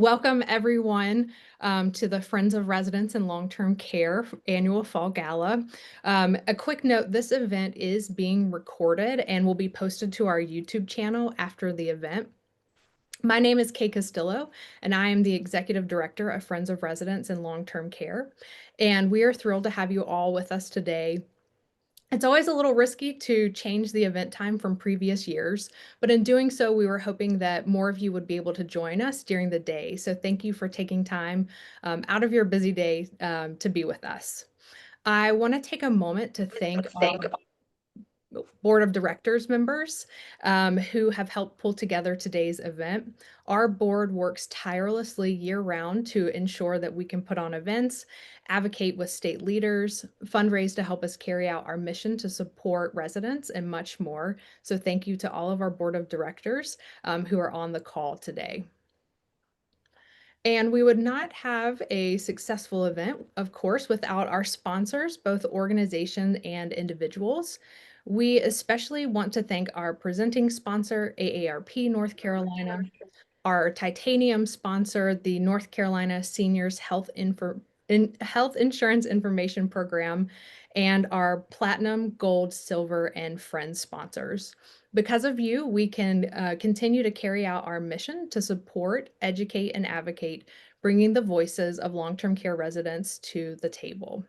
Welcome everyone to the Friends of Residents and Long-Term Care annual Fall Gala. A quick note, this event is being recorded and will be posted to our YouTube channel after the event. My name is Kay Castillo, and I am the Executive Director of Friends of Residents and Long-Term Care. And we are thrilled to have you all with us today. It's always a little risky to change the event time from previous years, but in doing so, we were hoping that more of you would be able to join us during the day. So thank you for taking time out of your busy day to be with us. I want to take a moment to thank our board of directors members who have helped pull together today's event. Our board works tirelessly year-round to ensure that we can put on events, advocate with state leaders, fundraise to help us carry out our mission to support residents, and much more. So thank you to all of our board of directors who are on the call today. And we would not have a successful event, of course, without our sponsors, both organizations and individuals. We especially want to thank our presenting sponsor, AARP North Carolina, our titanium sponsor, the North Carolina Seniors Health Insurance Information Program, and our platinum, gold, silver, and friends sponsors. Because of you, we can continue to carry out our mission to support, educate, and advocate, bringing the voices of long-term care residents to the table.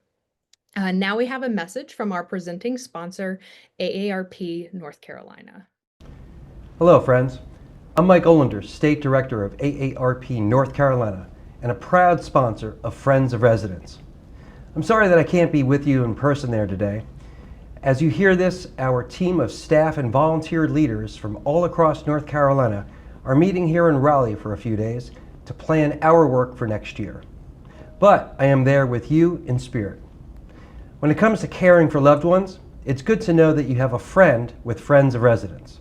Now we have a message from our presenting sponsor, AARP North Carolina. Hello, friends. I'm Mike Olander, State Director of AARP North Carolina and a proud sponsor of Friends of Residents. I'm sorry that I can't be with you in person there today. As you hear this, our team of staff and volunteer leaders from all across North Carolina are meeting here in Raleigh for a few days to plan our work for next year. But I am there with you in spirit. When it comes to caring for loved ones, it's good to know that you have a friend with Friends of Residents.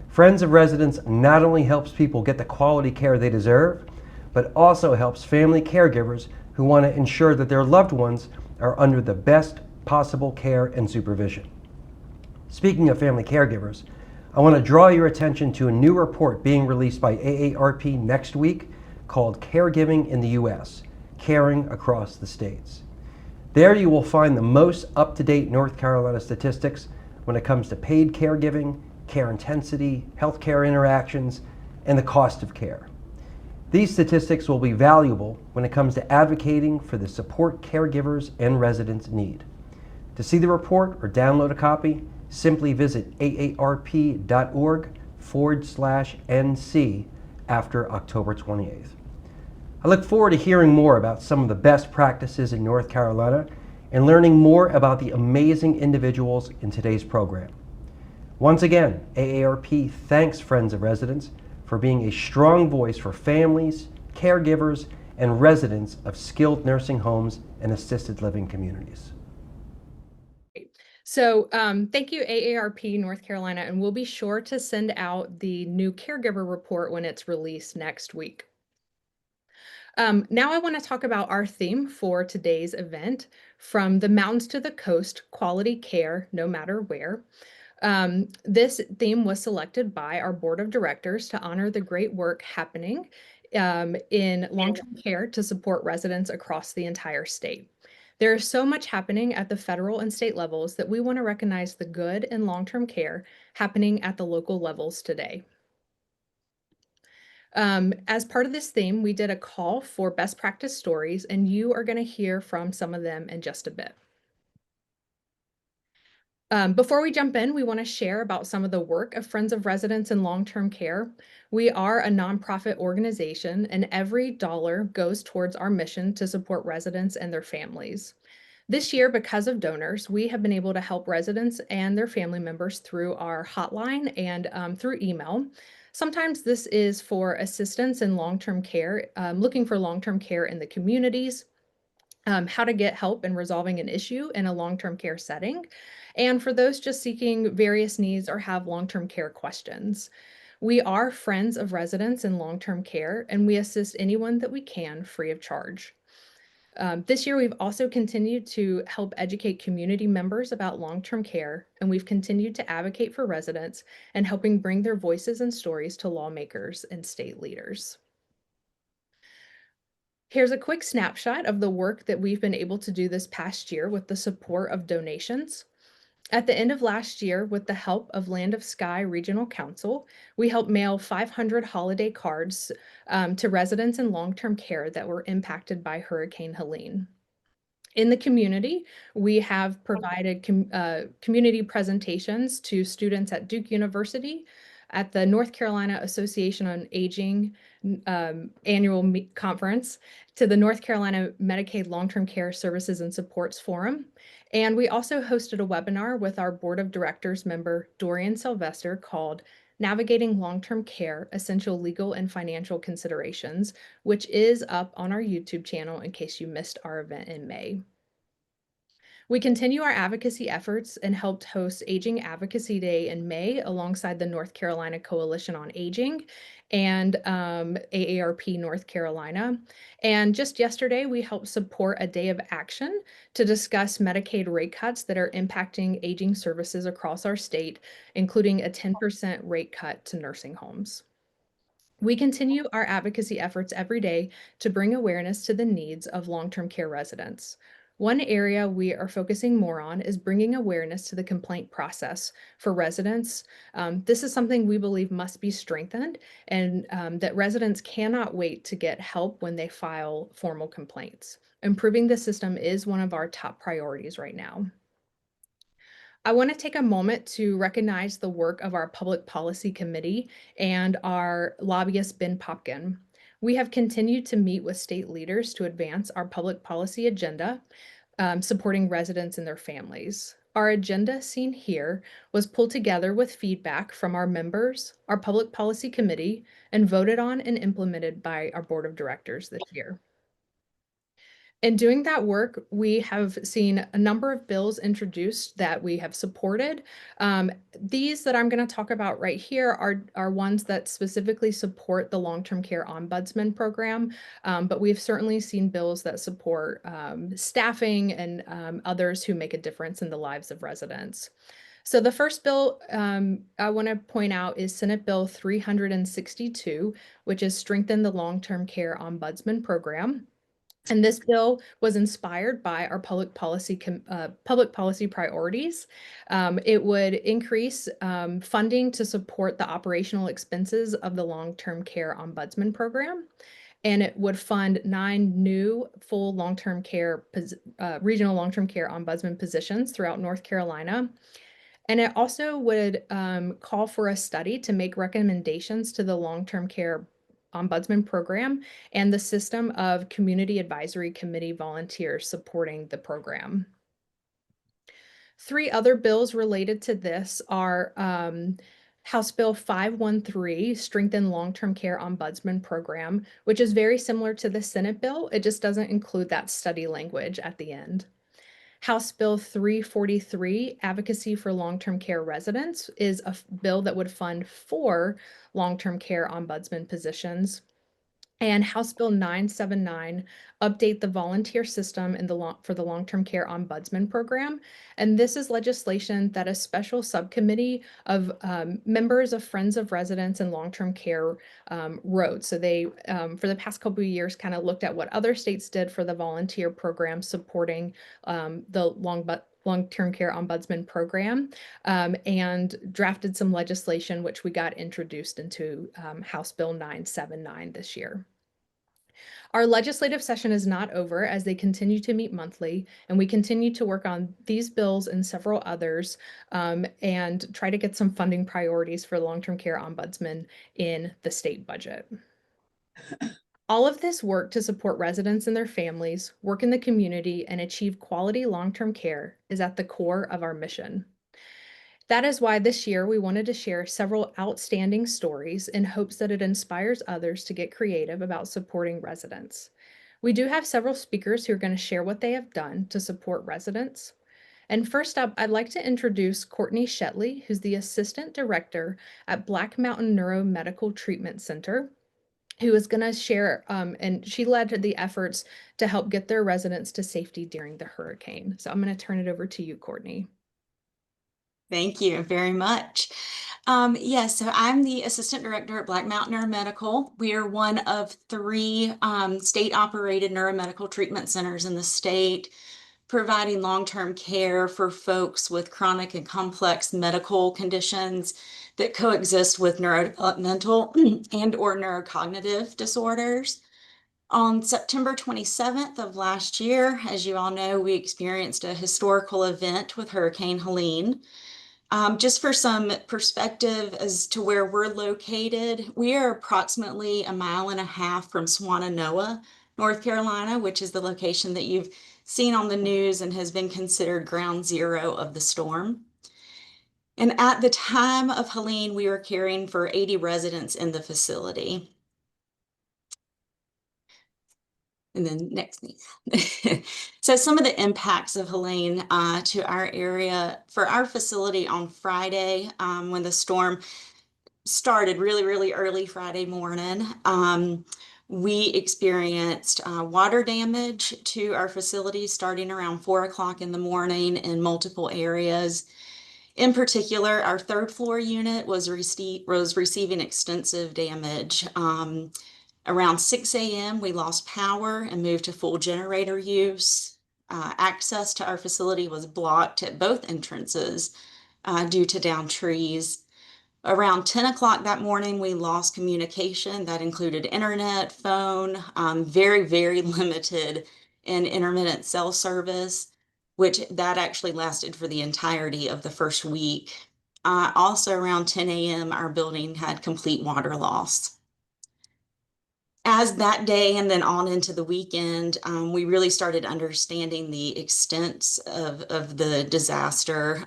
Friends of Residents not only helps people get the quality care they deserve, but also helps family caregivers who want to ensure that their loved ones are under the best possible care and supervision. Speaking of family caregivers, I want to draw your attention to a new report being released by AARP next week called Caregiving in the U.S., Caring Across the States. There you will find the most up-to-date North Carolina statistics when it comes to paid caregiving, care intensity, healthcare interactions, and the cost of care. These statistics will be valuable when it comes to advocating for the support caregivers and residents need. To see the report or download a copy, simply visit aarp.org/NC after October 28th. I look forward to hearing more about some of the best practices in North Carolina and learning more about the amazing individuals in today's program. Once again, AARP thanks Friends of Residents for being a strong voice for families, caregivers, and residents of skilled nursing homes and assisted living communities. So thank you, AARP North Carolina, and we'll be sure to send out the new caregiver report when it's released next week. Now I want to talk about our theme for today's event, From the Mountains to the Coast, Quality Care No Matter Where. This theme was selected by our board of directors to honor the great work happening in long-term care to support residents across the entire state. There is so much happening at the federal and state levels that we want to recognize the good in long-term care happening at the local levels today. As part of this theme, we did a call for best practice stories, and you are going to hear from some of them in just a bit. Before we jump in, we want to share about some of the work of Friends of Residents in Long-Term Care. We are a nonprofit organization, and every dollar goes towards our mission to support residents and their families. This year, because of donors, we have been able to help residents and their family members through our hotline and through email. Sometimes this is for assistance in long-term care, looking for long-term care in the communities, how to get help in resolving an issue in a long-term care setting, and for those just seeking various needs or have long-term care questions. We are Friends of Residents in Long-Term Care, and we assist anyone that we can free of charge. This year, we've also continued to help educate community members about long-term care, and we've continued to advocate for residents and helping bring their voices and stories to lawmakers and state leaders. Here's a quick snapshot of the work that we've been able to do this past year with the support of donations. At the end of last year, with the help of Land of Sky Regional Council, we helped mail 500 holiday cards to residents in long-term care that were impacted by Hurricane Helene. In the community, we have provided community presentations to students at Duke University, at the North Carolina Association on Aging annual conference, to the North Carolina Medicaid Long-Term Care Services and Supports Forum. And we also hosted a webinar with our board of directors member, Dorian Sylvester, called Navigating Long-Term Care, Essential Legal and Financial Considerations, which is up on our YouTube channel in case you missed our event in May. We continue our advocacy efforts and helped host Aging Advocacy Day in May alongside the North Carolina Coalition on Aging and AARP North Carolina. And just yesterday, we helped support a day of action to discuss Medicaid rate cuts that are impacting aging services across our state, including a 10% rate cut to nursing homes. We continue our advocacy efforts every day to bring awareness to the needs of long-term care residents. One area we are focusing more on is bringing awareness to the complaint process for residents. This is something we believe must be strengthened, and that residents cannot wait to get help when they file formal complaints. Improving the system is one of our top priorities right now. I want to take a moment to recognize the work of our Public Policy Committee and our lobbyist, Ben Popkin. We have continued to meet with state leaders to advance our public policy agenda, supporting residents and their families. Our agenda, seen here, was pulled together with feedback from our members, our Public Policy Committee, and voted on and implemented by our Board of Directors this year. In doing that work, we have seen a number of bills introduced that we have supported. These that I'm going to talk about right here are ones that specifically support the long-term care ombudsman program, but we've certainly seen bills that support staffing and others who make a difference in the lives of residents. So the first bill I want to point out is Senate Bill 362, which is Strengthen the Long-Term Care Ombudsman Program. And this bill was inspired by our public policy priorities. It would increase funding to support the operational expenses of the long-term care ombudsman program. And it would fund 9 new full long-term care, regional long-term care ombudsman positions throughout North Carolina. And it also would call for a study to make recommendations to the long-term care ombudsman program and the system of community advisory committee volunteers supporting the program. 3 other bills related to this are House Bill 513, Strengthen Long-Term Care Ombudsman Program, which is very similar to the Senate bill. It just doesn't include that study language at the end. House Bill 343, Advocacy for Long-Term Care Residents, is a bill that would fund 4 long-term care ombudsman positions. And House Bill 979, update the volunteer system in for the long-term care ombudsman program. And this is legislation that a special subcommittee of members of Friends of Residents and Long-Term Care wrote. So they, for the past couple of years, kind of looked at what other states did for the volunteer program supporting the long-term care ombudsman program, and drafted some legislation which we got introduced into House Bill 979 this year. Our legislative session is not over as they continue to meet monthly, and we continue to work on these bills and several others, and try to get some funding priorities for long-term care ombudsman in the state budget. All of this work to support residents and their families, work in the community, and achieve quality long-term care is at the core of our mission. That is why this year we wanted to share several outstanding stories in hopes that it inspires others to get creative about supporting residents. We do have several speakers who are going to share what they have done to support residents. And first up, I'd like to introduce Courtney Shetley, who's the Assistant Director at Black Mountain Neuromedical Treatment Center, who is going to share, and she led the efforts to help get their residents to safety during the hurricane. So I'm going to turn it over to you, Courtney. Thank you very much. Yes, so I'm the assistant director at Black Mountain Neuromedical. We are one of three state-operated neuromedical treatment centers in the state, providing long-term care for folks with chronic and complex medical conditions that coexist with neurodevelopmental and or neurocognitive disorders. On September 27th of last year, as you all know, we experienced a historical event with Hurricane Helene. Just for some perspective as to where we're located, we are approximately a mile and a half from Swannanoa, North Carolina, which is the location that you've seen on the news and has been considered ground zero of the storm. And at the time of Helene, we were caring for 80 residents in the facility. And then next. So some of the impacts of Helene to our area for our facility on Friday when the storm started really, really early Friday morning. We experienced water damage to our facility starting around 4 o'clock in the morning in multiple areas. In particular, our third floor unit was receiving extensive damage. Around 6 a.m., we lost power and moved to full generator use. Access to our facility was blocked at both entrances due to downed trees. Around 10 o'clock that morning, we lost communication. That included internet, phone, very, very limited and intermittent cell service, which that actually lasted for the entirety of the first week. Also around 10 a.m., our building had complete water loss. As that day and then on into the weekend, we really started understanding the extent of the disaster.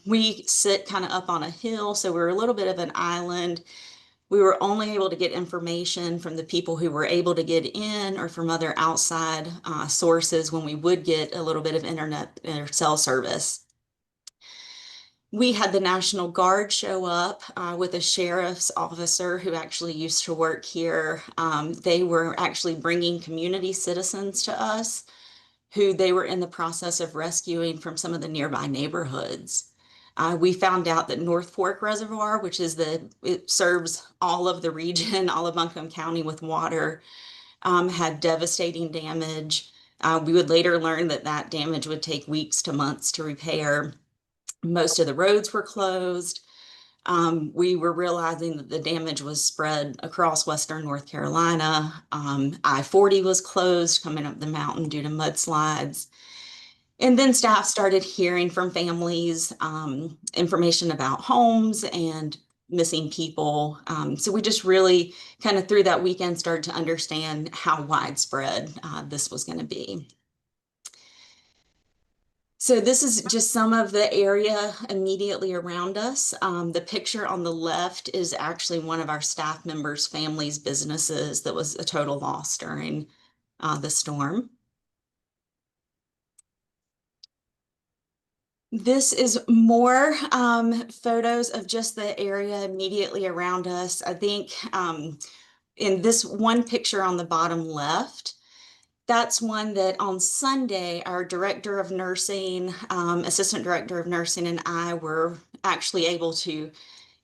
We sit kind of up on a hill, so we're a little bit of an island. We were only able to get information from the people who were able to get in or from other outside sources when we would get a little bit of internet or cell service. We had the National Guard show up with a sheriff's officer who actually used to work here. They were actually bringing community citizens to us who they were in the process of rescuing from some of the nearby neighborhoods. We found out that North Fork Reservoir, which is it serves all of the region, all of Buncombe County with water, had devastating damage. We would later learn that that damage would take weeks to months to repair. Most of the roads were closed. We were realizing that the damage was spread across Western North Carolina. I-40 was closed coming up the mountain due to mudslides. And then staff started hearing from families information about homes and missing people. So we just really kind of through that weekend started to understand how widespread this was going to be. So this is just some of the area immediately around us. The picture on the left is actually one of our staff members' family's businesses that was a total loss during the storm. This is more photos of just the area immediately around us. I think in this one picture on the bottom left, that's one that on Sunday, our director of nursing, assistant director of nursing, and I were actually able to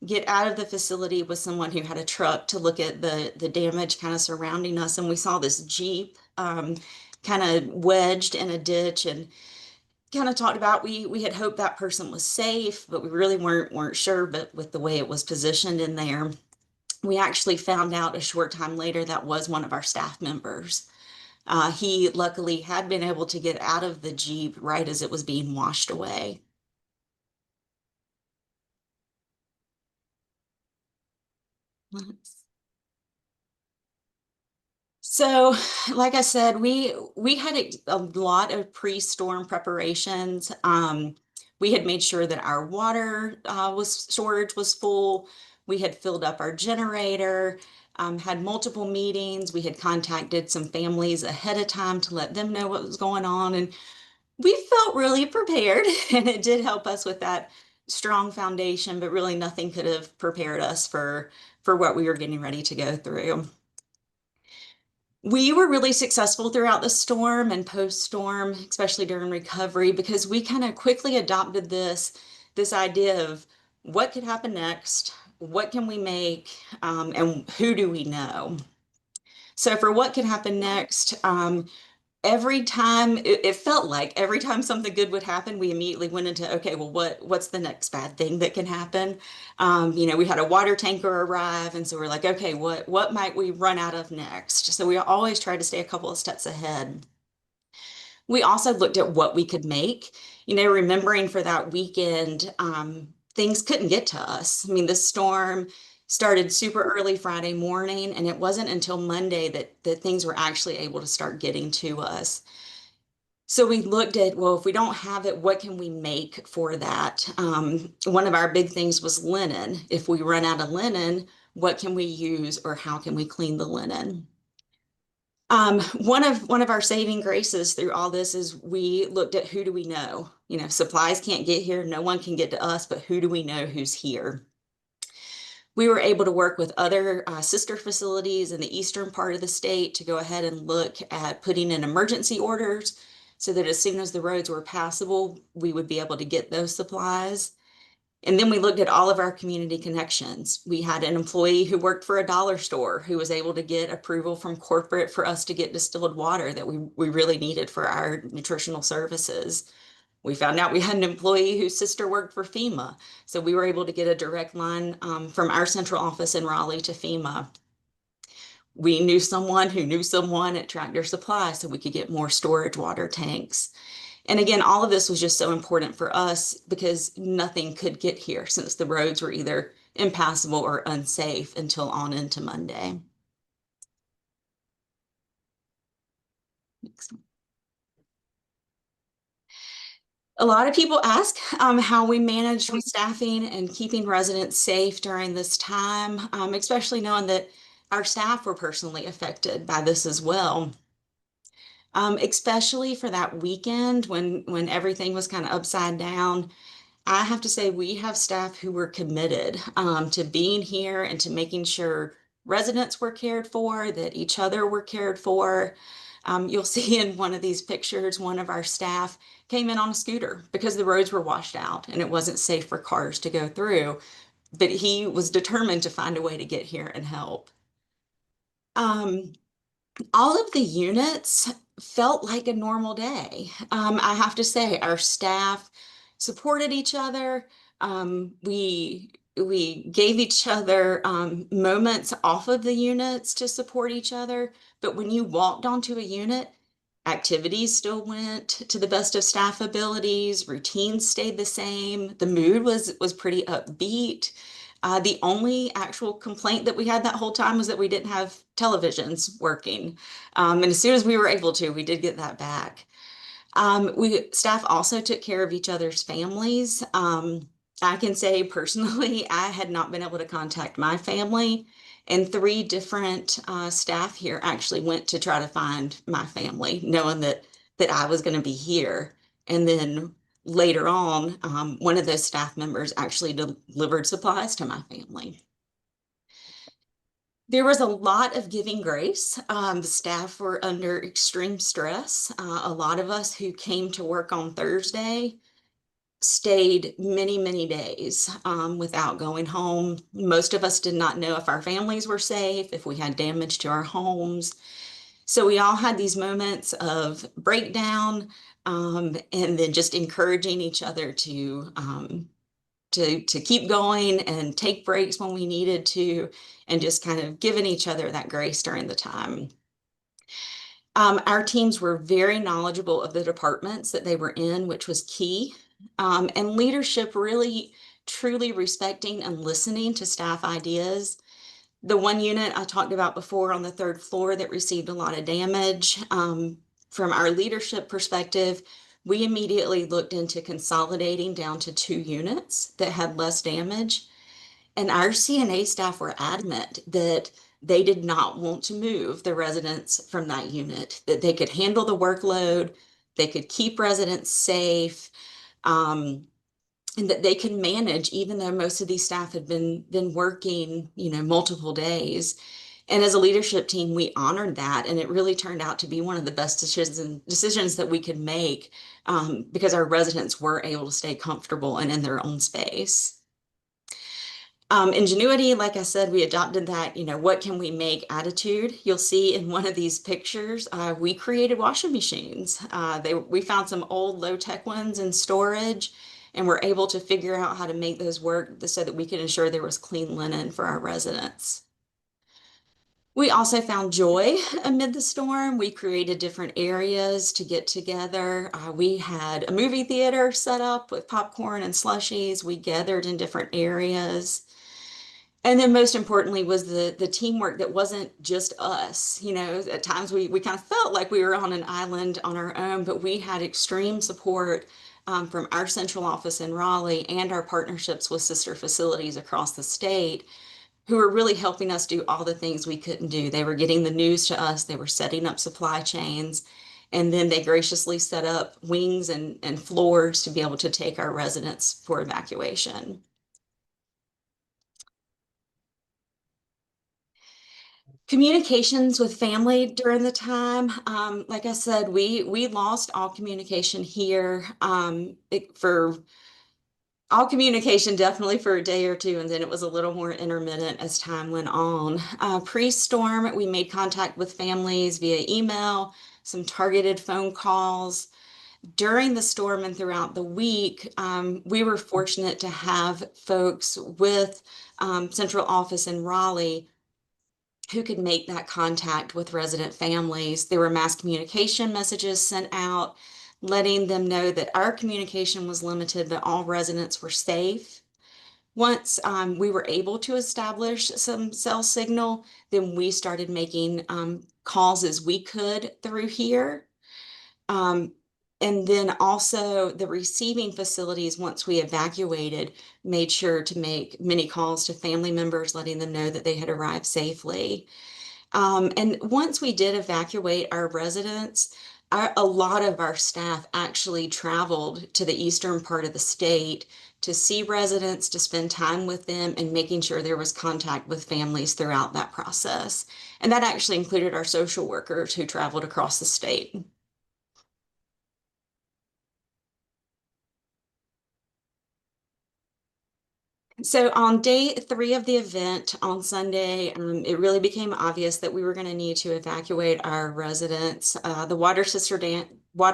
get out of the facility with someone who had a truck to look at the damage kind of surrounding us. And we saw this Jeep kind of wedged in a ditch and kind of talked about we had hoped that person was safe, but we really weren't sure. But with the way it was positioned in there, we actually found out a short time later that was one of our staff members. He luckily had been able to get out of the Jeep right as it was being washed away. So, like I said, we had a lot of pre-storm preparations. We had made sure that our water storage was full. We had filled up our generator, had multiple meetings. We had contacted some families ahead of time to let them know what was going on, and we felt really prepared. And it did help us with that strong foundation. But really, nothing could have prepared us for what we were getting ready to go through. We were really successful throughout the storm and post-storm, especially during recovery, because we kind of quickly adopted this idea of what could happen next, what can we make, and who do we know? So for what could happen next, every time it felt like every time something good would happen, we immediately went into, okay, well, what's the next bad thing that can happen? We had a water tanker arrive, and so we're like, okay, what might we run out of next? So we always try to stay a couple of steps ahead. We also looked at what we could make, remembering for that weekend, things couldn't get to us. I mean, the storm started super early Friday morning, and it wasn't until Monday that things were actually able to start getting to us. So we looked at, well, if we don't have it, what can we make for that? One of our big things was linen. If we run out of linen, what can we use or how can we clean the linen? One of our saving graces through all this is we looked at who do we know? Supplies can't get here, no one can get to us, but who do we know who's here? We were able to work with other sister facilities in the eastern part of the state to go ahead and look at putting in emergency orders so that as soon as the roads were passable, we would be able to get those supplies. And then we looked at all of our community connections. We had an employee who worked for a dollar store who was able to get approval from corporate for us to get distilled water that we really needed for our nutritional services. We found out we had an employee whose sister worked for FEMA. So we were able to get a direct line from our central office in Raleigh to FEMA. We knew someone who knew someone at Tractor Supply so we could get more storage water tanks. And again, all of this was just so important for us because nothing could get here since the roads were either impassable or unsafe until on into Monday. A lot of people ask how we managed with staffing and keeping residents safe during this time, especially knowing that our staff were personally affected by this as well. Especially for that weekend when everything was kind of upside down. I have to say, we have staff who were committed to being here and to making sure residents were cared for, that each other were cared for. You'll see in one of these pictures, one of our staff came in on a scooter because the roads were washed out and it wasn't safe for cars to go through. But he was determined to find a way to get here and help. Um, all of the units felt like a normal day. I have to say, our staff supported each other. We gave each other moments off of the units to support each other. But when you walked onto a unit, activities still went to the best of staff abilities. Routines stayed the same. The mood was pretty upbeat. The only actual complaint that we had that whole time was that we didn't have televisions working. And as soon as we were able to, we did get that back. We staff also took care of each other's families. I can say personally, I had not been able to contact my family, and three different staff here actually went to try to find my family, knowing that I was going to be here. And then later on, one of those staff members actually delivered supplies to my family. There was a lot of giving grace. The staff were under extreme stress. A lot of us who came to work on Thursday stayed many, many days without going home. Most of us did not know if our families were safe, if we had damage to our homes. So we all had these moments of breakdown and then just encouraging each other to keep going and take breaks when we needed to, and just kind of giving each other that grace during the time. Our teams were very knowledgeable of the departments that they were in, which was key. And leadership really truly respecting and listening to staff ideas. The one unit I talked about before on the third floor that received a lot of damage, from our leadership perspective, we immediately looked into consolidating down to 2 units that had less damage. And our CNA staff were adamant that they did not want to move the residents from that unit, that they could handle the workload, they could keep residents safe, and that they could manage, even though most of these staff had been working, multiple days. And as a leadership team, we honored that, and it really turned out to be one of the best decisions that we could make, because our residents were able to stay comfortable and in their own space. Ingenuity, like I said, we adopted that, what can we make attitude. You'll see in one of these pictures, we created washing machines. We found some old low-tech ones in storage, and we're able to figure out how to make those work so that we could ensure there was clean linen for our residents. We also found joy amid the storm. We created different areas to get together. We had a movie theater set up with popcorn and slushies. We gathered in different areas. And then most importantly was the teamwork that wasn't just us. At times we kind of felt like we were on an island on our own, but we had extreme support from our central office in Raleigh and our partnerships with sister facilities across the state who were really helping us do all the things we couldn't do. They were getting the news to us, they were setting up supply chains, and then they graciously set up wings and floors to be able to take our residents for evacuation. Communications with family during the time, like I said, we lost all communication here for all communication definitely for a day or two, and then it was a little more intermittent as time went on. Pre-storm, we made contact with families via email, some targeted phone calls. During the storm and throughout the week, we were fortunate to have folks with central office in Raleigh who could make that contact with resident families. There were mass communication messages sent out, letting them know that our communication was limited, but all residents were safe. Once we were able to establish some cell signal, then we started making calls as we could through here. Um, and then also the receiving facilities, once we evacuated, made sure to make many calls to family members, letting them know that they had arrived safely. And once we did evacuate our residents, a lot of our staff actually traveled to the eastern part of the state to see residents, to spend time with them, and making sure there was contact with families throughout that process. And that actually included our social workers who traveled across the state. So on day 3 of the event on Sunday, it really became obvious that we were going to need to evacuate our residents. The water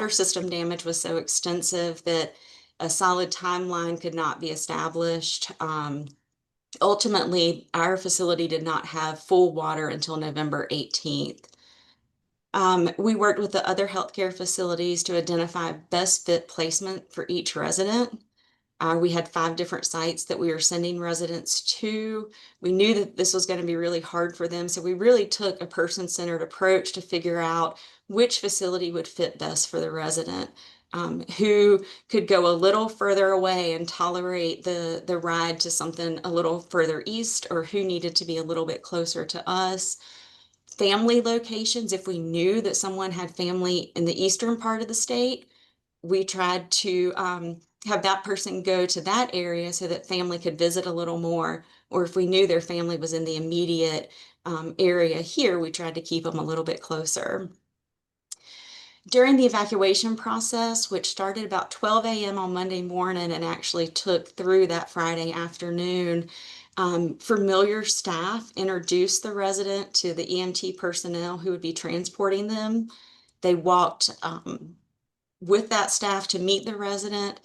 system damage was so extensive that a solid timeline could not be established. Ultimately, our facility did not have full water until November 18th. We worked with the other healthcare facilities to identify best fit placement for each resident. We had 5 different sites that we were sending residents to. We knew that this was going to be really hard for them, so we really took a person-centered approach to figure out which facility would fit best for the resident, who could go a little further away and tolerate the ride to something a little further east, or who needed to be a little bit closer to us. Family locations, if we knew that someone had family in the eastern part of the state, we tried to have that person go to that area so that family could visit a little more. Or if we knew their family was in the immediate area here, we tried to keep them a little bit closer. During the evacuation process, which started about 12 a.m. on Monday morning and actually took through that Friday afternoon, familiar staff introduced the resident to the EMT personnel who would be transporting them. They walked with that staff to meet the resident,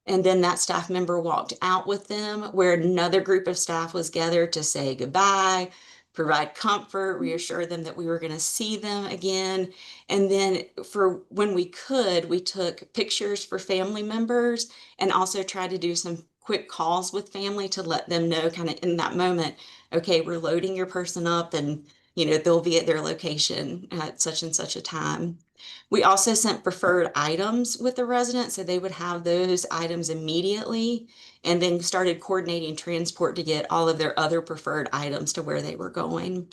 and then that staff member walked out with them where another group of staff was gathered to say goodbye, provide comfort, reassure them that we were going to see them again. And then for when we could, we took pictures for family members and also tried to do some quick calls with family to let them know kind of in that moment, okay, we're loading your person up and they'll be at their location at such and such a time. We also sent preferred items with the residents, so they would have those items immediately, and then started coordinating transport to get all of their other preferred items to where they were going.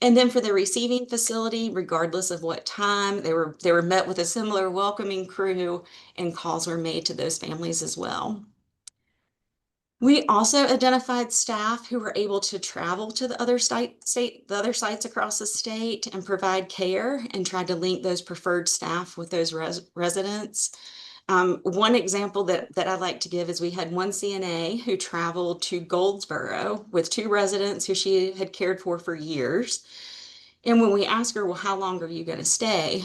And then for the receiving facility, regardless of what time, they were met with a similar welcoming crew, and calls were made to those families as well. We also identified staff who were able to travel to the other sites across the state and provide care, and tried to link those preferred staff with those residents. One example that I like to give is we had one CNA who traveled to Goldsboro with two residents who she had cared for years. And when we asked her, well, how long are you going to stay?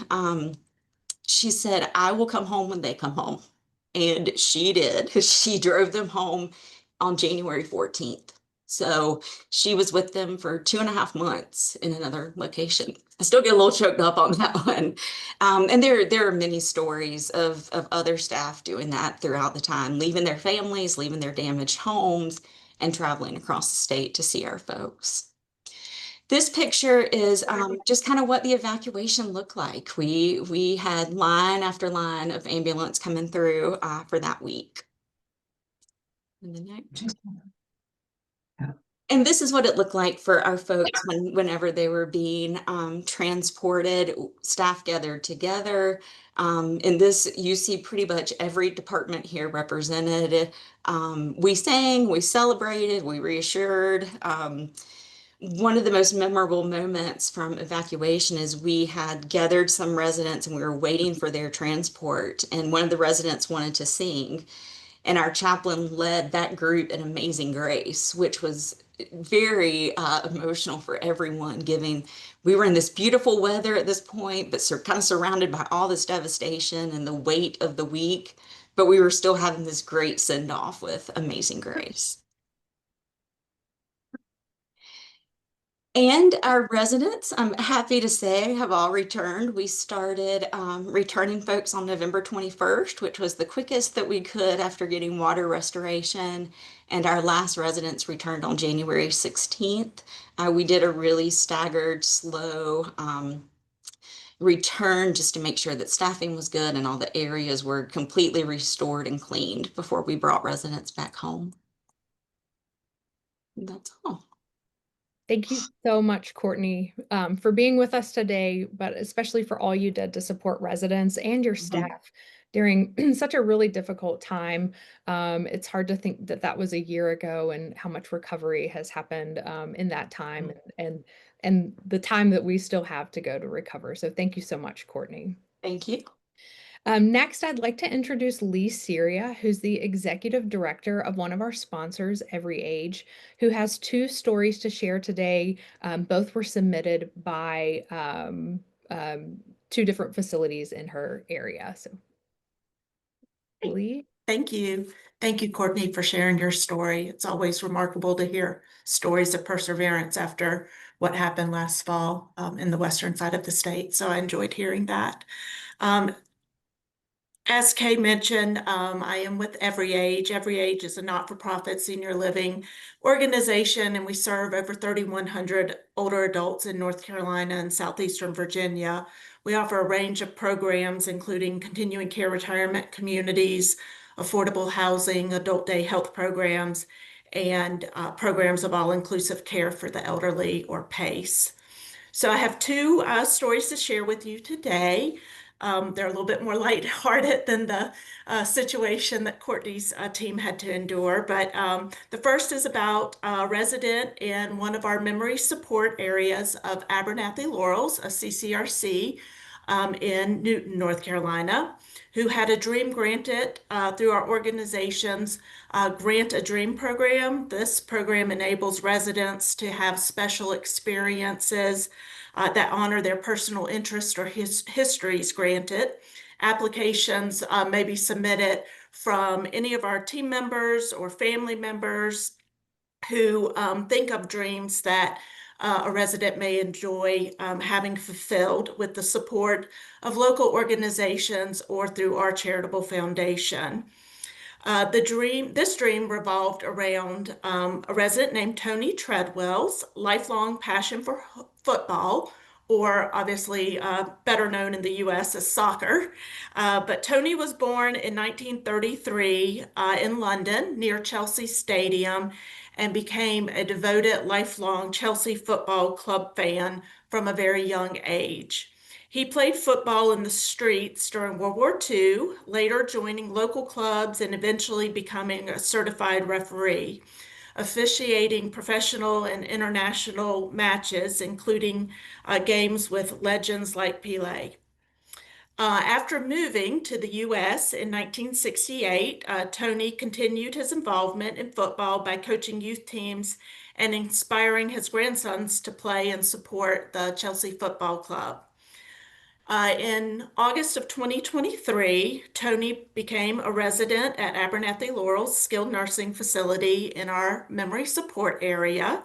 She said, I will come home when they come home. And she did. She drove them home on January 14th. So she was with them for 2.5 months in another location. I still get a little choked up on that one. And there are many stories of other staff doing that throughout the time, leaving their families, leaving their damaged homes, and traveling across the state to see our folks. This picture is just kind of what the evacuation looked like. We had line after line of ambulance coming through for that week. And the next. And this is what it looked like for our folks whenever they were being transported, staff gathered together. In this, you see pretty much every department here represented. We sang, we celebrated, we reassured. One of the most memorable moments from evacuation is we had gathered some residents and we were waiting for their transport, and one of the residents wanted to sing, and our chaplain led that group in Amazing Grace, which was very emotional for everyone, given we were in this beautiful weather at this point, but kind of surrounded by all this devastation and the weight of the week, but we were still having this great send off with Amazing Grace. And our residents, I'm happy to say, have all returned. We started returning folks on November 21st, which was the quickest that we could after getting water restoration. And our last residents returned on January 16th. We did a really staggered, slow return just to make sure that staffing was good and all the areas were completely restored and cleaned before we brought residents back home. And that's all. Thank you so much, Courtney, for being with us today, but especially for all you did to support residents and your staff during such a really difficult time. It's hard to think that that was a year ago and how much recovery has happened in that time and the time that we still have to go to recover. So thank you so much, Courtney. Thank you. Next, I'd like to introduce Lee Syria, who's the executive director of one of our sponsors, Every Age, who has two stories to share today. Both were submitted by two different facilities in her area. So, Lee? Thank you. Thank you, Courtney, for sharing your story. It's always remarkable to hear stories of perseverance after what happened last fall in the western side of the state. So I enjoyed hearing that. As Kay mentioned, I am with Every Age. Every Age is a not-for-profit senior living organization, and we serve over 3,100 older adults in North Carolina and Southeastern Virginia. We offer a range of programs, including continuing care retirement communities, affordable housing, adult day health programs, and programs of all-inclusive care for the elderly, or PACE. So I have two stories to share with you today. They're a little bit more lighthearted than the situation that Courtney's team had to endure. But the first is about a resident in one of our memory support areas of Abernathy Laurels, a CCRC in Newton, North Carolina, who had a dream granted through our organization's Grant a Dream program. This program enables residents to have special experiences that honor their personal interest or histories granted. Applications may be submitted from any of our team members or family members who think of dreams that a resident may enjoy having fulfilled with the support of local organizations or through our charitable foundation. This dream revolved around a resident named Tony Treadwell's lifelong passion for football, or obviously better known in the US as soccer. But Tony was born in 1933 in London near Chelsea Stadium and became a devoted lifelong Chelsea Football Club fan from a very young age. He played football in the streets during World War II, later joining local clubs and eventually becoming a certified referee, officiating professional and international matches, including games with legends like Pelé. After moving to the U.S. in 1968, Tony continued his involvement in football by coaching youth teams and inspiring his grandsons to play and support the Chelsea Football Club. In August of 2023, Tony became a resident at Abernathy Laurel's skilled nursing facility in our memory support area.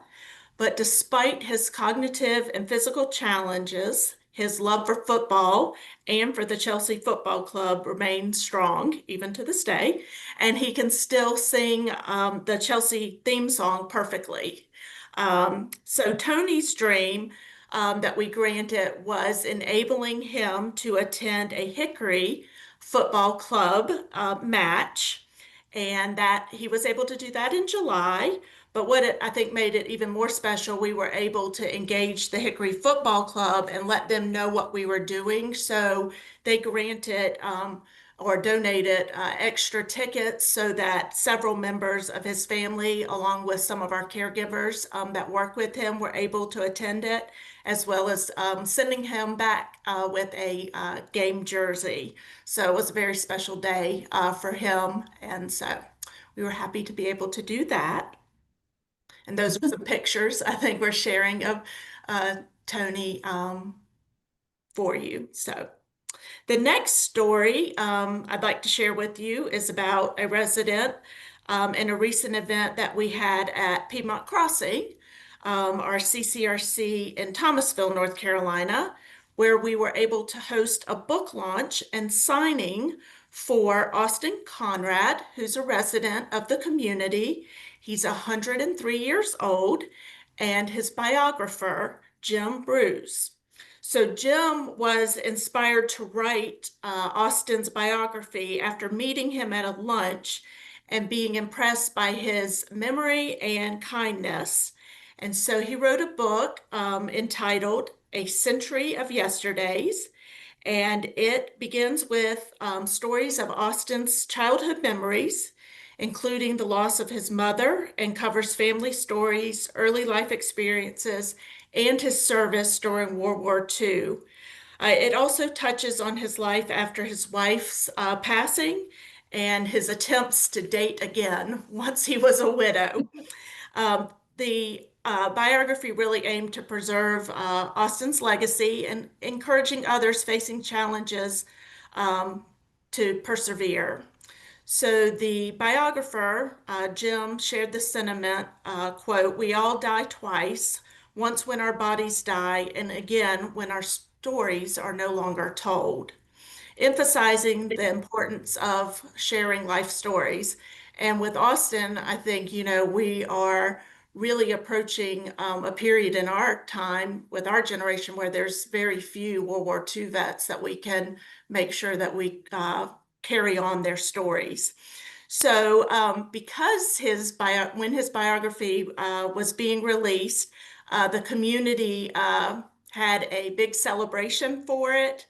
But despite his cognitive and physical challenges, his love for football and for the Chelsea Football Club remains strong even to this day, and he can still sing the Chelsea theme song perfectly. So Tony's dream that we granted was enabling him to attend a Hickory Football Club match, and that he was able to do that in July. But I think made it even more special, we were able to engage the Hickory Football Club and let them know what we were doing. So they granted or donated extra tickets so that several members of his family, along with some of our caregivers that work with him, were able to attend it, as well as sending him back with a game jersey. So it was a very special day for him. And so we were happy to be able to do that. And those are some pictures I think we're sharing of Tony for you. So the next story I'd like to share with you is about a resident in a recent event that we had at Piedmont Crossing, our CCRC in Thomasville, North Carolina, where we were able to host a book launch and signing for Austin Conrad, who's a resident of the community. He's 103 years old, and his biographer, Jim Bruce. So Jim was inspired to write Austin's biography after meeting him at a lunch and being impressed by his memory and kindness. And so he wrote a book entitled A Century of Yesterdays. And it begins with stories of Austin's childhood memories, including the loss of his mother, and covers family stories, early life experiences, and his service during World War II. It also touches on his life after his wife's passing and his attempts to date again once he was a widow. The biography really aimed to preserve Austin's legacy and encouraging others facing challenges to persevere. So the biographer, Jim, shared the sentiment, quote, "We all die twice, once when our bodies die, and again when our stories are no longer told," emphasizing the importance of sharing life stories. And with Austin, I think, we are really approaching a period in our time with our generation where there's very few World War II vets that we can make sure that we carry on their stories. So because when his biography was being released, the community had a big celebration for it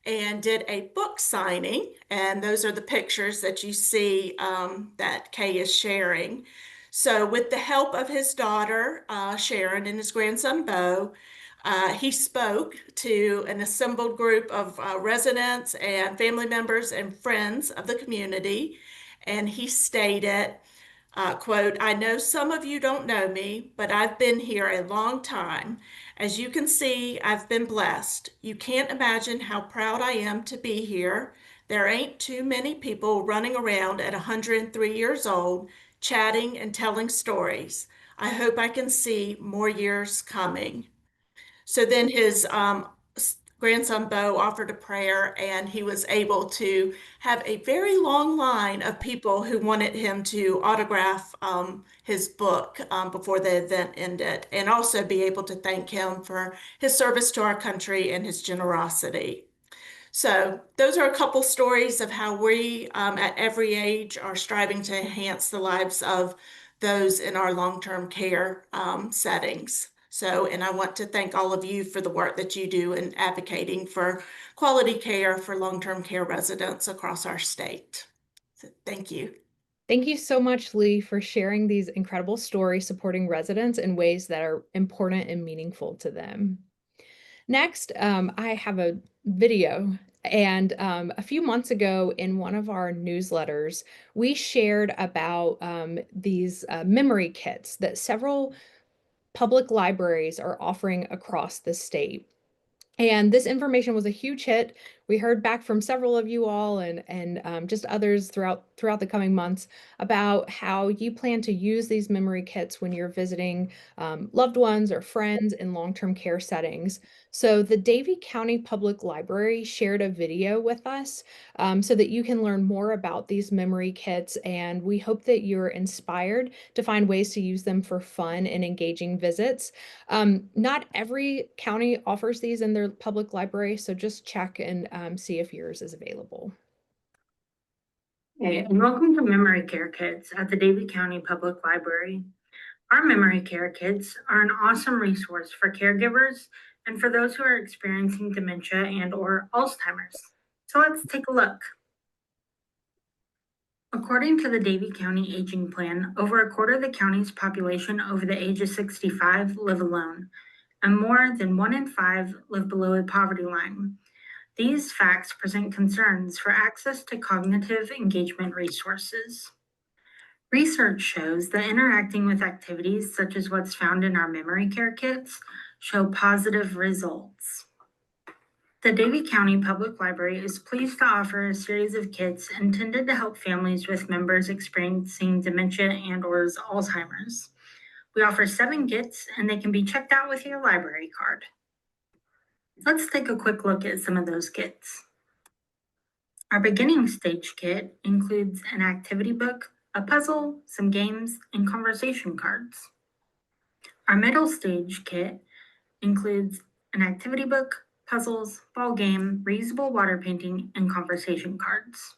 and did a book signing. And those are the pictures that you see that Kay is sharing. So with the help of his daughter, Sharon, and his grandson, Bo, he spoke to an assembled group of residents and family members and friends of the community. And he stated, quote, "I know some of you don't know me, but I've been here a long time. As you can see, I've been blessed. You can't imagine how proud I am to be here. There ain't too many people running around at 103 years old, chatting and telling stories. I hope I can see more years coming." So then his grandson Bo offered a prayer, and he was able to have a very long line of people who wanted him to autograph his book before the event ended, and also be able to thank him for his service to our country and his generosity. So those are a couple stories of how we at every age are striving to enhance the lives of those in our long-term care settings. So, and I want to thank all of you for the work that you do in advocating for quality care for long-term care residents across our state. So thank you. Thank you so much, Lee, for sharing these incredible stories supporting residents in ways that are important and meaningful to them. Next, I have a video And a few months ago, in one of our newsletters, we shared about these memory kits that several public libraries are offering across the state. And this information was a huge hit. We heard back from several of you all and just others throughout the coming months about how you plan to use these memory kits when you're visiting loved ones or friends in long-term care settings. So the Davie County Public Library shared a video with us so that you can learn more about these memory kits, and we hope that you're inspired to find ways to use them for fun and engaging visits. Not every county offers these in their public library, so just check and see if yours is available. Hey, and welcome to Memory Care Kits at the Davie County Public Library. Our Memory Care Kits are an awesome resource for caregivers and for those who are experiencing dementia and/or Alzheimer's. So let's take a look. According to the Davie County Aging Plan, over a quarter of the county's population over the age of 65 live alone, and more than 1 in 5 live below a poverty line. These facts present concerns for access to cognitive engagement resources. Research shows that interacting with activities such as what's found in our memory care kits show positive results. The Davie County Public Library is pleased to offer a series of kits intended to help families with members experiencing dementia and/or Alzheimer's. We offer 7 kits, and they can be checked out with your library card. Let's take a quick look at some of those kits. Our beginning stage kit includes an activity book, a puzzle, some games, and conversation cards. Our middle stage kit includes an activity book, puzzles, ball game, reusable water painting, and conversation cards.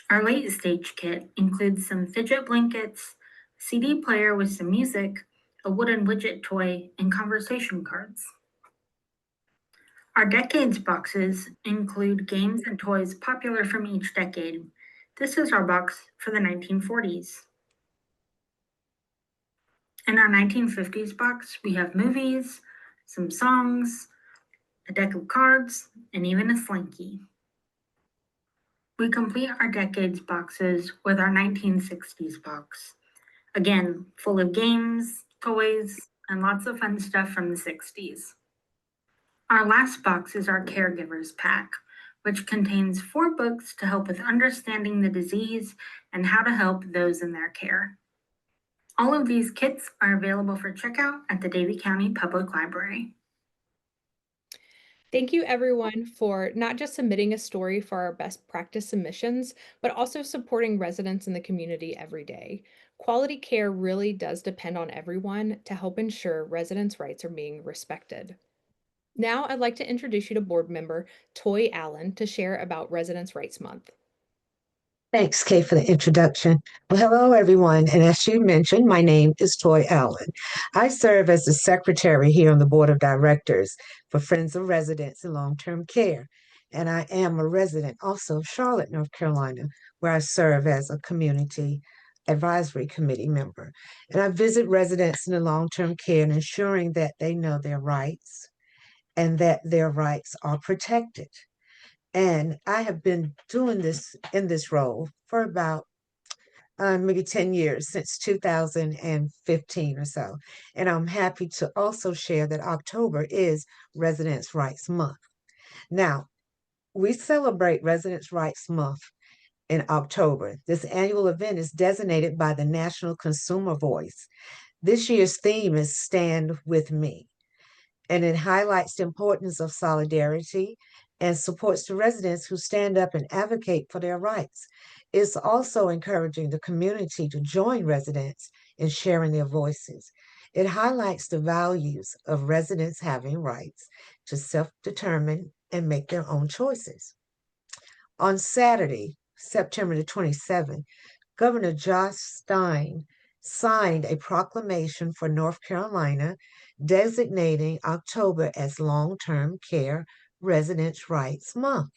Our late stage kit includes some fidget blankets, a CD player with some music, a wooden widget toy, and conversation cards. Our decades boxes include games and toys popular from each decade. This is our box for the 1940s. In our 1950s box, we have movies, some songs, a deck of cards, and even a slinky. We complete our decades boxes with our 1960s box. Again, full of games, toys, and lots of fun stuff from the 60s. Our last box is our caregivers pack, which contains 4 books to help with understanding the disease and how to help those in their care. All of these kits are available for checkout at the Davie County Public Library. Thank you everyone for not just submitting a story for our best practice submissions, but also supporting residents in the community every day. Quality care really does depend on everyone to help ensure residents' rights are being respected. Now I'd like to introduce you to board member Toy Allen to share about Residents' Rights Month. Thanks, Kay, for the introduction. Well, hello, everyone. And as you mentioned, my name is Toy Allen. I serve as the secretary here on the board of directors for Friends of Residents in Long-Term Care. And I am a resident also of Charlotte, North Carolina, where I serve as a community advisory committee member. And I visit residents in the long-term care and ensuring that they know their rights and that their rights are protected. And I have been doing this in this role for about maybe 10 years, since 2015 or so. And I'm happy to also share that October is Residents' Rights Month. Now, we celebrate Residents' Rights Month in October. This annual event is designated by the National Consumer Voice. This year's theme is Stand With Me, and it highlights the importance of solidarity and supports the residents who stand up and advocate for their rights. It's also encouraging the community to join residents in sharing their voices. It highlights the values of residents having rights to self-determine and make their own choices. On Saturday, September the 27th, Governor Josh Stein signed a proclamation for North Carolina designating October as Long-Term Care Residents' Rights Month.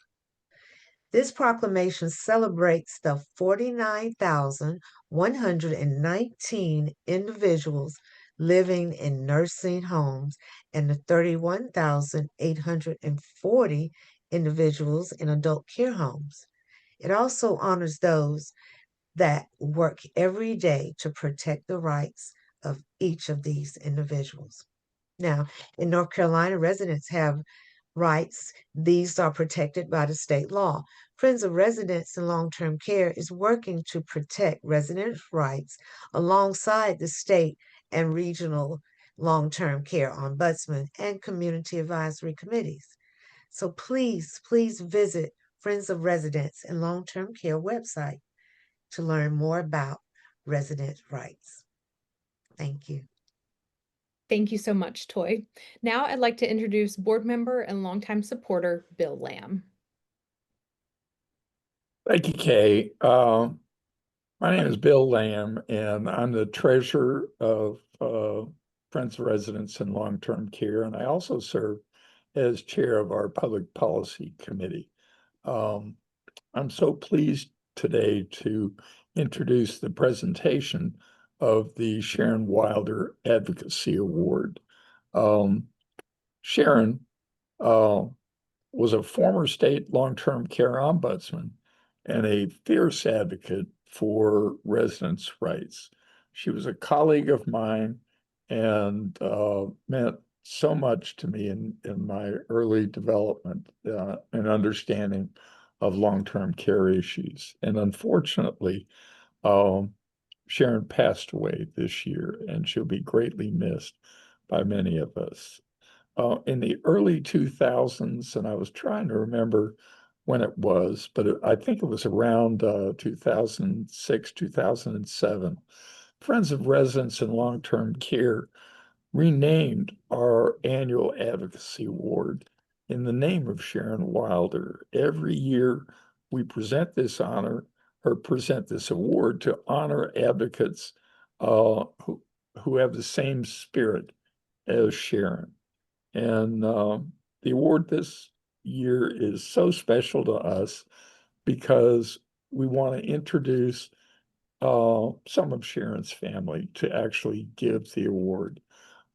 This proclamation celebrates the 49,119 individuals living in nursing homes and the 31,840 individuals in adult care homes. It also honors those that work every day to protect the rights of each of these individuals. Now, in North Carolina, residents have rights. These are protected by the state law. Friends of Residents in Long-Term Care is working to protect residents' rights alongside the state and regional long-term care ombudsman and community advisory committees. So please visit Friends of Residents and Long-Term Care website to learn more about resident rights. Thank you. Thank you so much, Toy. Now I'd like to introduce board member and longtime supporter, Bill Lamb. Thank you, Kay. My name is Bill Lamb, and I'm the treasurer of Friends of Residents in Long-Term Care, and I also serve as chair of our Public Policy Committee. I'm so pleased today to introduce the presentation of the Sharon Wilder Advocacy Award. Sharon was a former state long-term care ombudsman and a fierce advocate for residents' rights. She was a colleague of mine and meant so much to me in my early development and understanding of long-term care issues. And unfortunately, Sharon passed away this year, and she'll be greatly missed by many of us. In the early 2000s, and I was trying to remember when it was, but I think it was around 2006, 2007, Friends of Residents in Long-Term Care renamed our annual advocacy award in the name of Sharon Wilder. Every year we present this honor or present this award to honor advocates who have the same spirit as Sharon. And the award this year is so special to us because we want to introduce some of Sharon's family to actually give the award.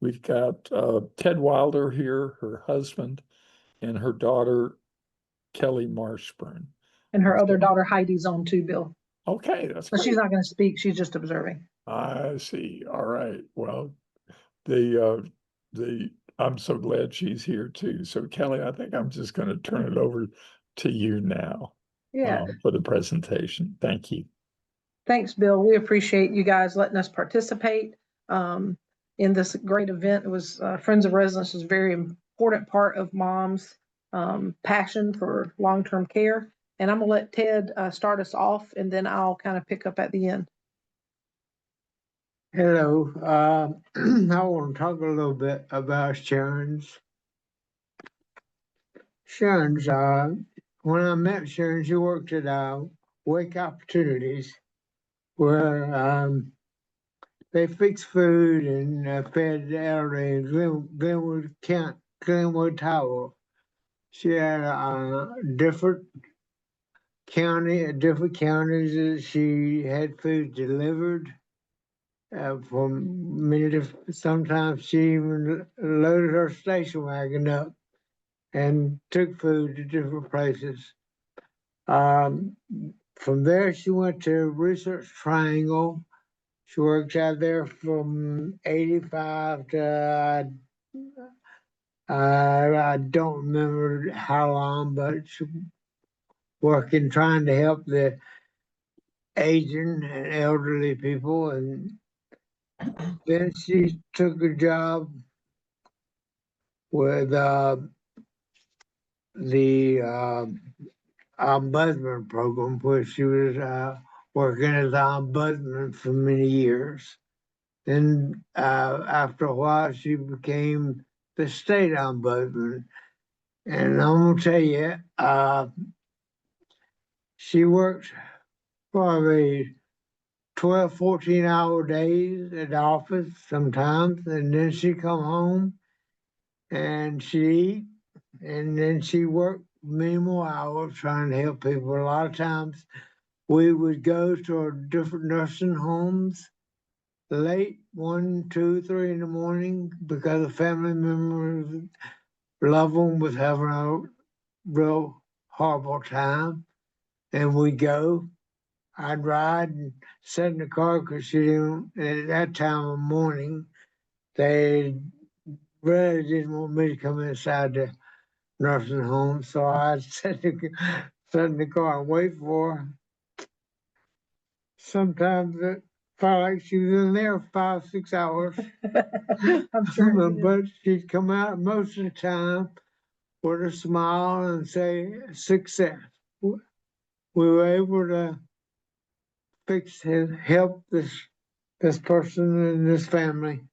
We've got Ted Wilder here, her husband, and her daughter, Kelly Marshburn. And her other daughter Heidi's on too, Bill. Okay, that's But great. she's not going to speak. She's just observing. I see. All right. Well, I'm so glad she's here too. So Kelly, I think I'm just going to turn it over to you now Yeah. for the presentation. Thank you. Thanks, Bill. We appreciate you guys letting us participate in this great event. It was Friends of Residents was a very important part of Mom's passion for long-term care. And I'm going to let Ted start us off, and then I'll kind of pick up at the end. Hello. I want to talk a little bit about Sharon's. When I met Sharon, she worked at Wake Opportunities, where they fixed food and fed the elderly in Glenwood Tower. She had different counties that she had food delivered. From many different, sometimes she even loaded her station wagon up and took food to different places. From there, she went to Research Triangle. She worked out there from 85 to, I don't remember how long, but she working, trying to help the aging and elderly people. And then she took a job with the ombudsman program, where she was working as an ombudsman for many years. Then after a while, she became the state ombudsman. And I'm going to tell you, she worked probably 12, 14-hour days at the office sometimes, and then she come home and she eat, and then she worked many more hours trying to help people. A lot of times we would go to different nursing homes late, 1, 2, 3 in the morning, because a family member, loved one, was having real horrible time. And we go. I'd ride and sit in the car because she didn't, at that time of morning, they really didn't want me to come inside the nursing home. So I'd sit in the car and wait for her. Sometimes it felt like she was in there 5, 6 hours. I'm sure. But she'd come out most of the time with a smile and say, success. We were able to help this person and this family.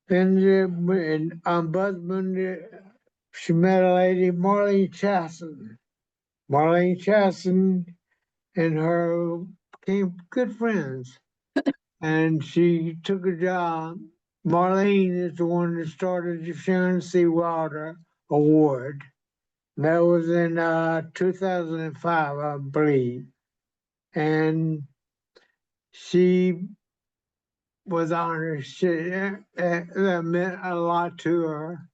Then in ombudsman, she met a lady, Marlene Chasson. Marlene Chasson and her became good friends, and she took a job. Marlene is the one that started the Sharon C. Wilder Award. That was in 2005, I believe. And she was honored. That meant a lot to her.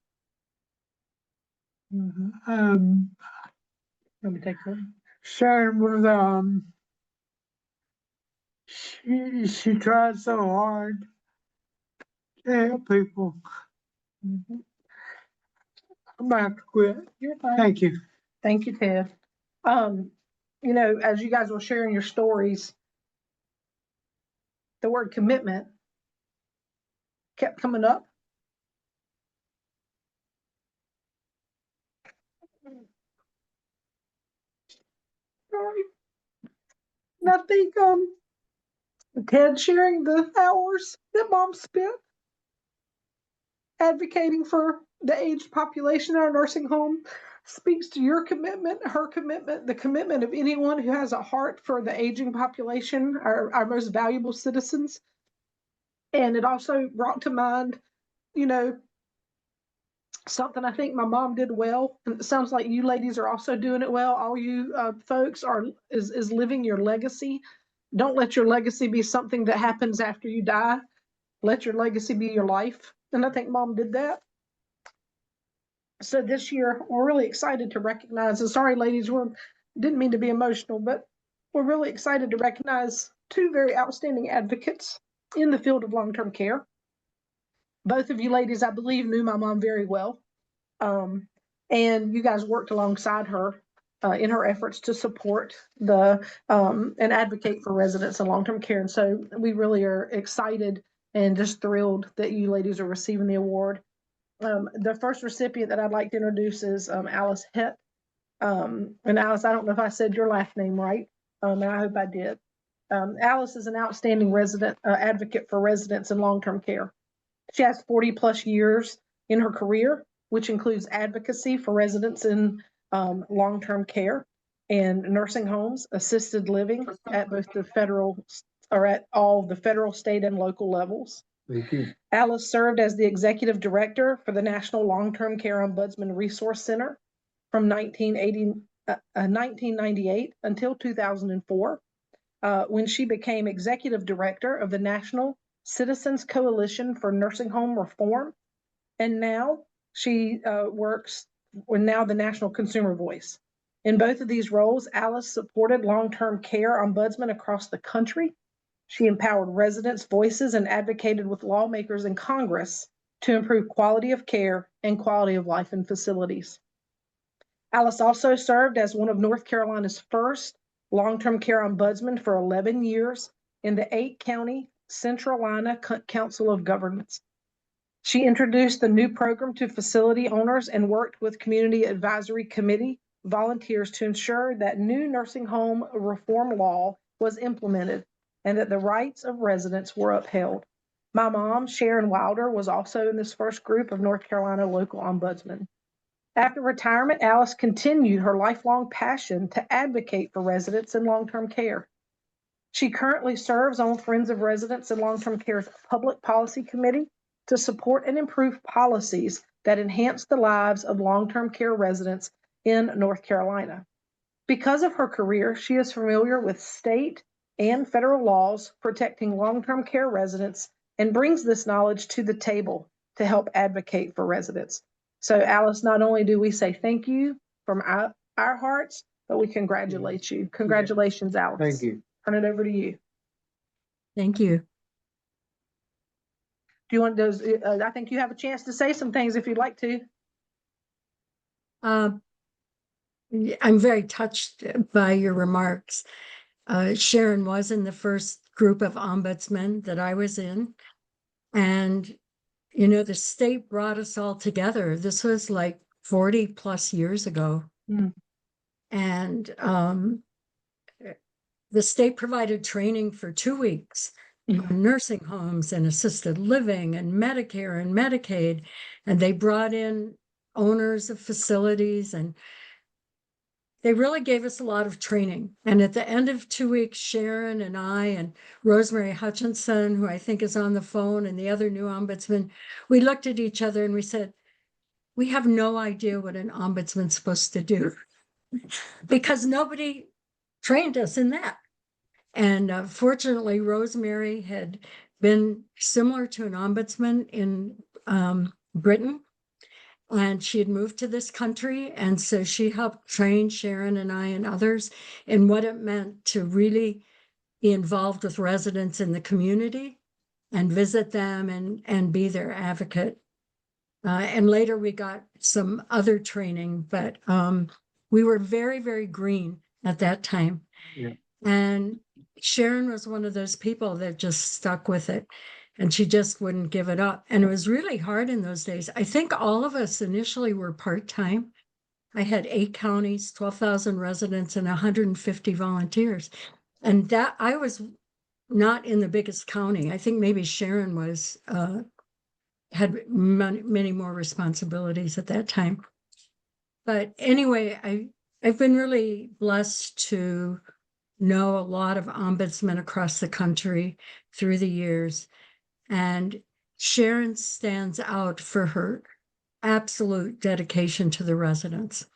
Let me take her. Sharon was she tried so hard to help people. I'm about to quit. You're fine. Thank you. Thank you, Ted. You know, as you guys were sharing your stories, the word commitment kept coming up. Sorry. And I think Ted sharing the hours that Mom spent advocating for the aged population in our nursing home speaks to your commitment, her commitment, the commitment of anyone who has a heart for the aging population, our most valuable citizens. And it also brought to mind, you know, something I think my mom did well, and it sounds like you ladies are also doing it well. All you folks is living your legacy. Don't let your legacy be something that happens after you die. Let your legacy be your life. And I think Mom did that. So this year, we're really excited to recognize, and sorry, ladies, we didn't mean to be emotional, but we're really excited to recognize two very outstanding advocates in the field of long-term care. Both of you ladies, I believe, knew my mom very well. And you guys worked alongside her in her efforts to support and advocate for residents in long-term care. And so we really are excited and just thrilled that you ladies are receiving the award. The first recipient that I'd like to introduce is Alice Hett. And Alice, I don't know if I said your last name right, and I hope I did. Alice is an outstanding advocate for residents in long-term care. She has 40 plus years in her career, which includes advocacy for residents in long-term care and nursing homes, assisted living at both the federal or at all the federal, state, and local levels. Thank you. Alice served as the executive director for the National Long-Term Care Ombudsman Resource Center from 1998 until 2004, when she became executive director of the National Citizens Coalition for Nursing Home Reform. And now she works with the National Consumer Voice. In both of these roles, Alice supported long-term care ombudsmen across the country. She empowered residents' voices and advocated with lawmakers in Congress to improve quality of care and quality of life in facilities. Alice also served as one of North Carolina's first long-term care ombudsman for 11 years in the 8-county Centralina Council of Governments. She introduced the new program to facility owners and worked with Community Advisory Committee volunteers to ensure that new nursing home reform law was implemented and that the rights of residents were upheld. My mom, Sharon Wilder, was also in this first group of North Carolina local ombudsmen. After retirement, Alice continued her lifelong passion to advocate for residents in long-term care. She currently serves on Friends of Residents in Long-Term Care's Public Policy Committee to support and improve policies that enhance the lives of long-term care residents in North Carolina. Because of her career, she is familiar with state and federal laws protecting long-term care residents and brings this knowledge to the table to help advocate for residents. So Alice, not only do we say thank you from our hearts, but we congratulate you. Congratulations, Alex. Thank you. Turn it over to you. Thank you. Do you want those? I think you have a chance to say some things if you'd like to. I'm very touched by your remarks. Sharon was in the first group of ombudsmen that I was in. And, you know, the state brought us all together. This was like 40 plus years ago. Mm. And the state provided training for 2 weeks on nursing homes and assisted living and Medicare and Medicaid. And they brought in owners of facilities, and they really gave us a lot of training. And at the end of 2 weeks, Sharon and I and Rosemary Hutchinson, who I think is on the phone, and the other new ombudsman, we looked at each other and we said, we have no idea what an ombudsman's supposed to do because nobody trained us in that. And fortunately, Rosemary had been similar to an ombudsman in Britain, and she had moved to this country. And so she helped train Sharon and I and others in what it meant to really be involved with residents in the community and visit them and be their advocate. And later we got some other training, but we were very, very green at that time. Yeah. And Sharon was one of those people that just stuck with it, and she just wouldn't give it up. And it was really hard in those days. I think all of us initially were part-time. I had 8 counties, 12,000 residents, and 150 volunteers. And that I was not in the biggest county. I think maybe Sharon was had many more responsibilities at that time. But anyway, I've been really blessed to know a lot of ombudsmen across the country through the years. And Sharon stands out for her absolute dedication to the residents.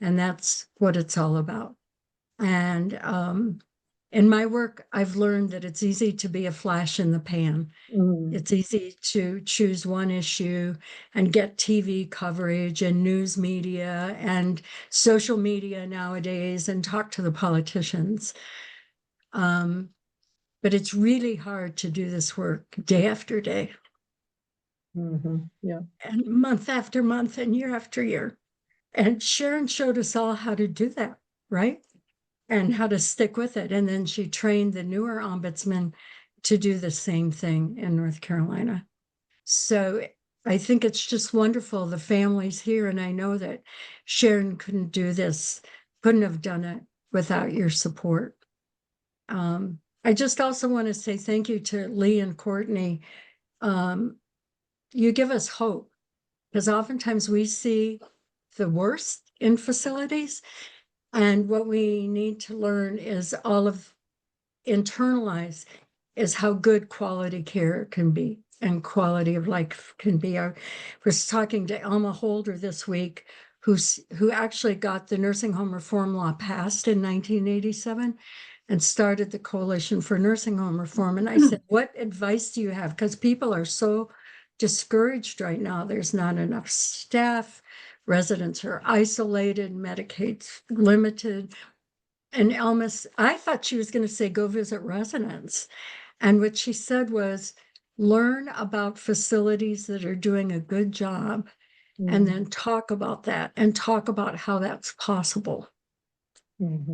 And that's what it's all about. And in my work, I've learned that it's easy to be a flash in the pan. It's easy to choose one issue and get TV coverage and news media and social media nowadays and talk to the politicians. But it's really hard to do this work day after day. Yeah. And month after month and year after year. And Sharon showed us all how to do that, right? And how to stick with it. And then she trained the newer ombudsman to do the same thing in North Carolina. So I think it's just wonderful, the families here. And I know that Sharon couldn't do this, couldn't have done it without your support. I just also want to say thank you to Lee and Courtney. You give us hope, because oftentimes we see the worst in facilities. And what we need to learn is internalize is how good quality care can be and quality of life can be. I was talking to Elma Holder this week, who actually got the nursing home reform law passed in 1987 and started the Coalition for Nursing Home Reform. And I said, what advice do you have? Because people are so discouraged right now. There's not enough staff. Residents are isolated, Medicaid's limited. And Elmas, I thought she was going to say, go visit residents. And what she said was, learn about facilities that are doing a good job, and then talk about that and talk about how that's possible,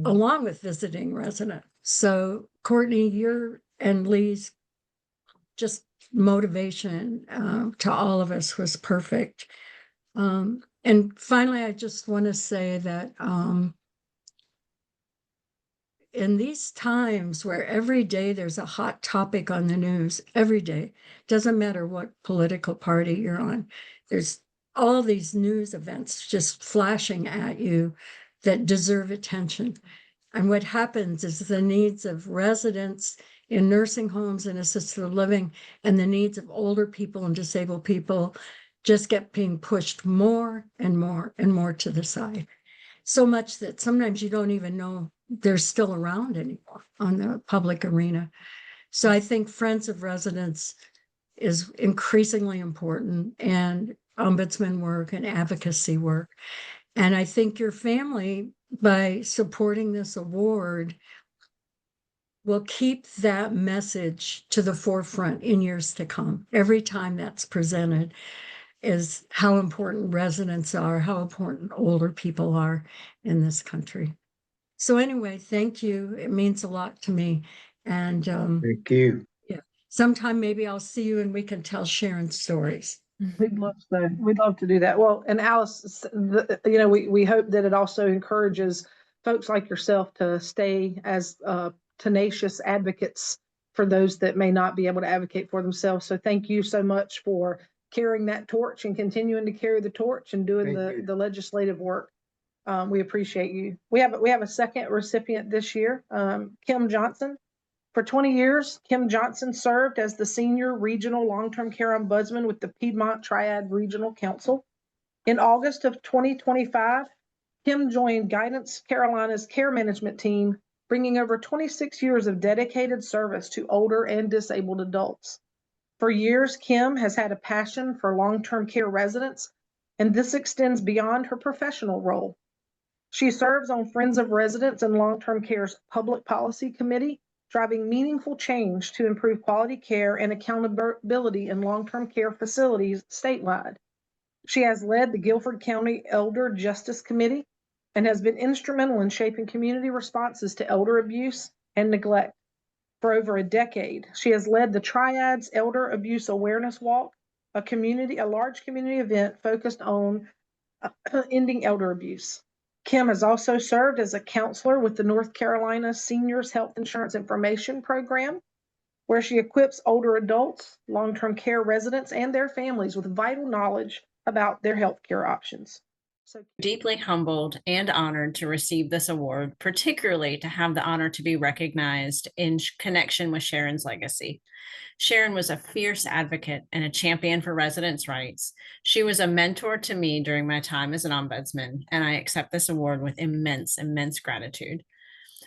along with visiting residents. So Courtney, your and Lee's just motivation to all of us was perfect. And finally, I just want to say that in these times where every day there's a hot topic on the news, every day, doesn't matter what political party you're on, there's all these news events just flashing at you that deserve attention. And what happens is the needs of residents in nursing homes and assisted living and the needs of older people and disabled people just get being pushed more and more and more to the side. So much that sometimes you don't even know they're still around anymore on the public arena. So I think Friends of Residents is increasingly important, and ombudsman work and advocacy work. And I think your family, by supporting this award, will keep that message to the forefront in years to come. Every time that's presented is how important residents are, how important older people are in this country. So anyway, thank you. It means a lot to me. And Thank you. yeah, sometime maybe I'll see you and we can tell Sharon stories. We'd love to do that. Well, and Alice, we hope that it also encourages folks like yourself to stay as tenacious advocates for those that may not be able to advocate for themselves. So thank you so much for carrying that torch and continuing to carry the torch and doing the legislative work. We appreciate you. We have a second recipient this year, Kim Johnson. For 20 years, Kim Johnson served as the Senior Regional Long-Term Care Ombudsman with the Piedmont Triad Regional Council. In August of 2025, Kim joined Guidance Carolina's care management team, bringing over 26 years of dedicated service to older and disabled adults. For years, Kim has had a passion for long-term care residents, and this extends beyond her professional role. She serves on Friends of Residents and Long-Term Care's Public Policy Committee, driving meaningful change to improve quality care and accountability in long-term care facilities statewide. She has led the Guilford County Elder Justice Committee and has been instrumental in shaping community responses to elder abuse and neglect. For over a decade, she has led the Triads Elder Abuse Awareness Walk, a large community event focused on ending elder abuse. Kim has also served as a counselor with the North Carolina Seniors Health Insurance Information Program, where she equips older adults, long-term care residents, and their families with vital knowledge about their health care options. So deeply humbled and honored to receive this award, particularly to have the honor to be recognized in connection with Sharon's legacy. Sharon was a fierce advocate and a champion for residents' rights. She was a mentor to me during my time as an ombudsman, and I accept this award with immense, immense gratitude.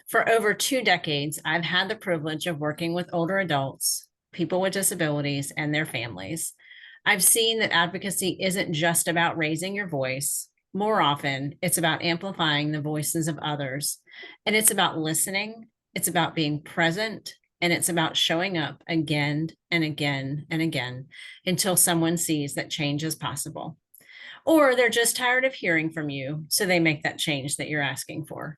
For over 2 decades, I've had the privilege of working with older adults, people with disabilities, and their families. I've seen that advocacy isn't just about raising your voice. More often, it's about amplifying the voices of others, and it's about listening, it's about being present, and it's about showing up again and again and again until someone sees that change is possible. Or they're just tired of hearing from you, so they make that change that you're asking for.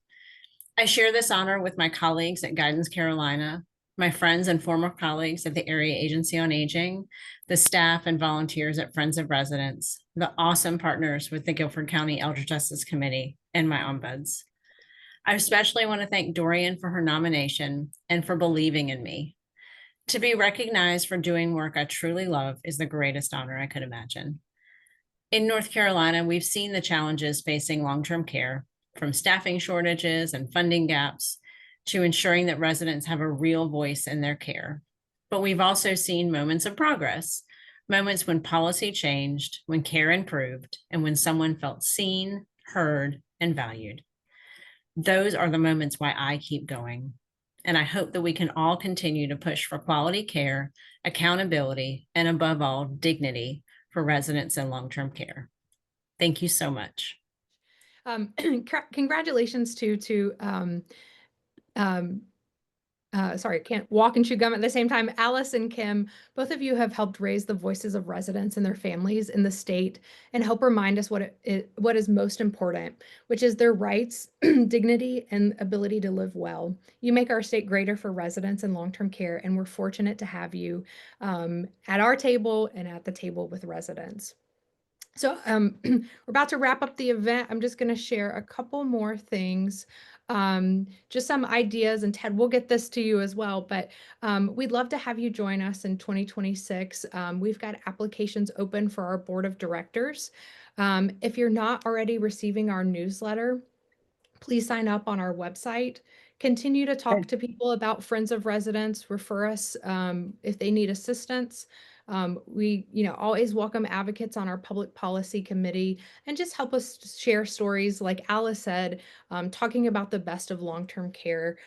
I share this honor with my colleagues at Guidance Carolina, my friends and former colleagues at the Area Agency on Aging, the staff and volunteers at Friends of Residents, the awesome partners with the Guilford County Elder Justice Committee, and my ombuds. I especially want to thank Dorian for her nomination and for believing in me. To be recognized for doing work I truly love is the greatest honor I could imagine. In North Carolina, we've seen the challenges facing long-term care, from staffing shortages and funding gaps to ensuring that residents have a real voice in their care. But we've also seen moments of progress, moments when policy changed, when care improved, and when someone felt seen, heard, and valued. Those are the moments why I keep going. And I hope that we can all continue to push for quality care, accountability, and above all, dignity for residents in long-term care. Thank you so much. Congratulations to sorry, I can't walk and chew gum at the same time. Alice and Kim, both of you have helped raise the voices of residents and their families in the state and help remind us what is most important, which is their rights, dignity, and ability to live well. You make our state greater for residents in long-term care, and we're fortunate to have you at our table and at the table with residents. So we're about to wrap up the event. I'm just going to share a couple more things, just some ideas, and Ted, we'll get this to you as well, but we'd love to have you join us in 2026. We've got applications open for our board of directors. If you're not already receiving our newsletter, please sign up on our website. Continue to talk to people about Friends of Residents, refer us if they need assistance. We, always welcome advocates on our public policy committee and just help us share stories, like Alice said, talking about the best of long-term care.